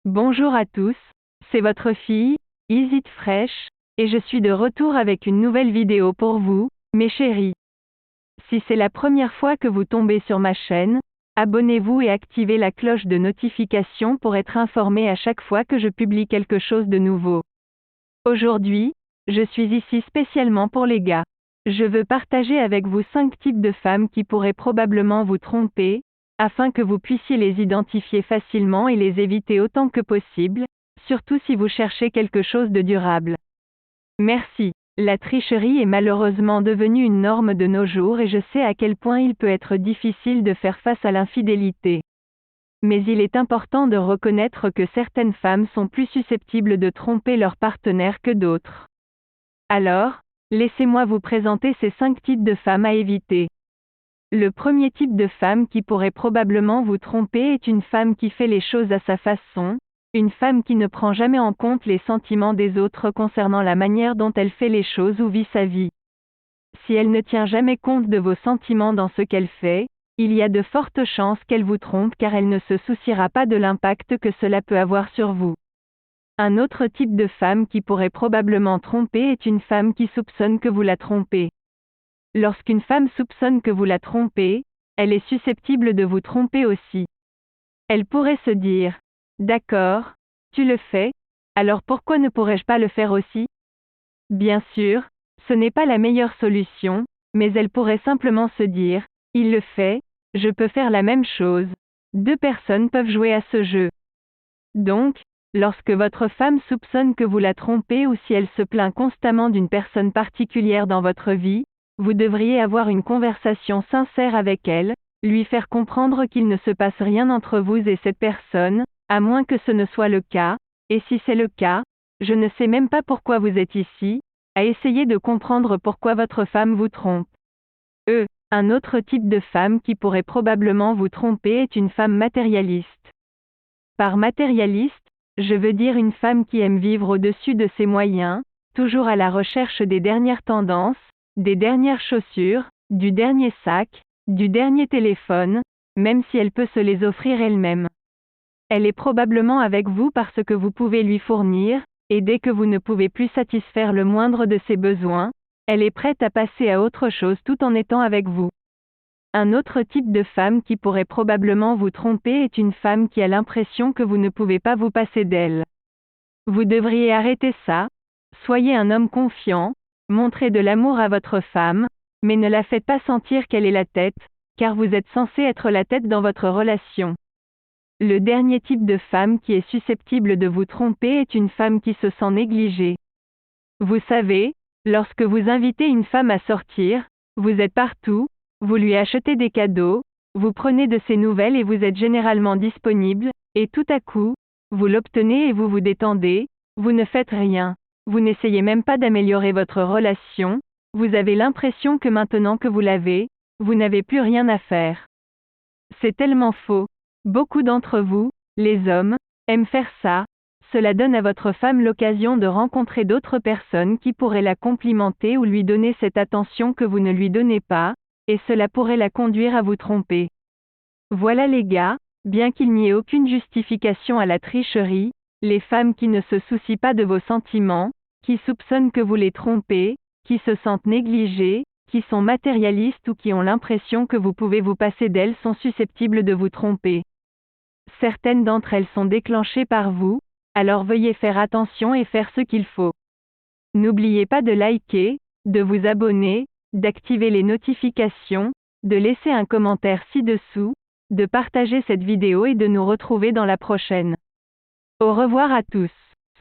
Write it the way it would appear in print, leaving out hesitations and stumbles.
Bonjour à tous, c'est votre fille, Isit Fresh, et je suis de retour avec une nouvelle vidéo pour vous, mes chéris. Si c'est la première fois que vous tombez sur ma chaîne, abonnez-vous et activez la cloche de notification pour être informé à chaque fois que je publie quelque chose de nouveau. Aujourd'hui, je suis ici spécialement pour les gars. Je veux partager avec vous 5 types de femmes qui pourraient probablement vous tromper, afin que vous puissiez les identifier facilement et les éviter autant que possible, surtout si vous cherchez quelque chose de durable. Merci. La tricherie est malheureusement devenue une norme de nos jours et je sais à quel point il peut être difficile de faire face à l'infidélité. Mais il est important de reconnaître que certaines femmes sont plus susceptibles de tromper leur partenaire que d'autres. Alors, laissez-moi vous présenter ces 5 types de femmes à éviter. Le premier type de femme qui pourrait probablement vous tromper est une femme qui fait les choses à sa façon, une femme qui ne prend jamais en compte les sentiments des autres concernant la manière dont elle fait les choses ou vit sa vie. Si elle ne tient jamais compte de vos sentiments dans ce qu'elle fait, il y a de fortes chances qu'elle vous trompe car elle ne se souciera pas de l'impact que cela peut avoir sur vous. Un autre type de femme qui pourrait probablement tromper est une femme qui soupçonne que vous la trompez. Lorsqu'une femme soupçonne que vous la trompez, elle est susceptible de vous tromper aussi. Elle pourrait se dire « D'accord, tu le fais, alors pourquoi ne pourrais-je pas le faire aussi ?» Bien sûr, ce n'est pas la meilleure solution, mais elle pourrait simplement se dire « Il le fait, je peux faire la même chose. » 2 personnes peuvent jouer à ce jeu. Donc, lorsque votre femme soupçonne que vous la trompez ou si elle se plaint constamment d'une personne particulière dans votre vie, vous devriez avoir une conversation sincère avec elle, lui faire comprendre qu'il ne se passe rien entre vous et cette personne, à moins que ce ne soit le cas, et si c'est le cas, je ne sais même pas pourquoi vous êtes ici, à essayer de comprendre pourquoi votre femme vous trompe. Un autre type de femme qui pourrait probablement vous tromper est une femme matérialiste. Par matérialiste, je veux dire une femme qui aime vivre au-dessus de ses moyens, toujours à la recherche des dernières tendances, des dernières chaussures, du dernier sac, du dernier téléphone, même si elle peut se les offrir elle-même. Elle est probablement avec vous parce que vous pouvez lui fournir, et dès que vous ne pouvez plus satisfaire le moindre de ses besoins, elle est prête à passer à autre chose tout en étant avec vous. Un autre type de femme qui pourrait probablement vous tromper est une femme qui a l'impression que vous ne pouvez pas vous passer d'elle. Vous devriez arrêter ça, soyez un homme confiant, montrez de l'amour à votre femme, mais ne la faites pas sentir qu'elle est la tête, car vous êtes censé être la tête dans votre relation. Le dernier type de femme qui est susceptible de vous tromper est une femme qui se sent négligée. Vous savez, lorsque vous invitez une femme à sortir, vous êtes partout, vous lui achetez des cadeaux, vous prenez de ses nouvelles et vous êtes généralement disponible, et tout à coup, vous l'obtenez et vous vous détendez, vous ne faites rien, vous n'essayez même pas d'améliorer votre relation, vous avez l'impression que maintenant que vous l'avez, vous n'avez plus rien à faire. C'est tellement faux. Beaucoup d'entre vous, les hommes, aiment faire ça, cela donne à votre femme l'occasion de rencontrer d'autres personnes qui pourraient la complimenter ou lui donner cette attention que vous ne lui donnez pas, et cela pourrait la conduire à vous tromper. Voilà les gars, bien qu'il n'y ait aucune justification à la tricherie, les femmes qui ne se soucient pas de vos sentiments, qui soupçonnent que vous les trompez, qui se sentent négligées, qui sont matérialistes ou qui ont l'impression que vous pouvez vous passer d'elles sont susceptibles de vous tromper. Certaines d'entre elles sont déclenchées par vous, alors veuillez faire attention et faire ce qu'il faut. N'oubliez pas de liker, de vous abonner, d'activer les notifications, de laisser un commentaire ci-dessous, de partager cette vidéo et de nous retrouver dans la prochaine. Au revoir à tous.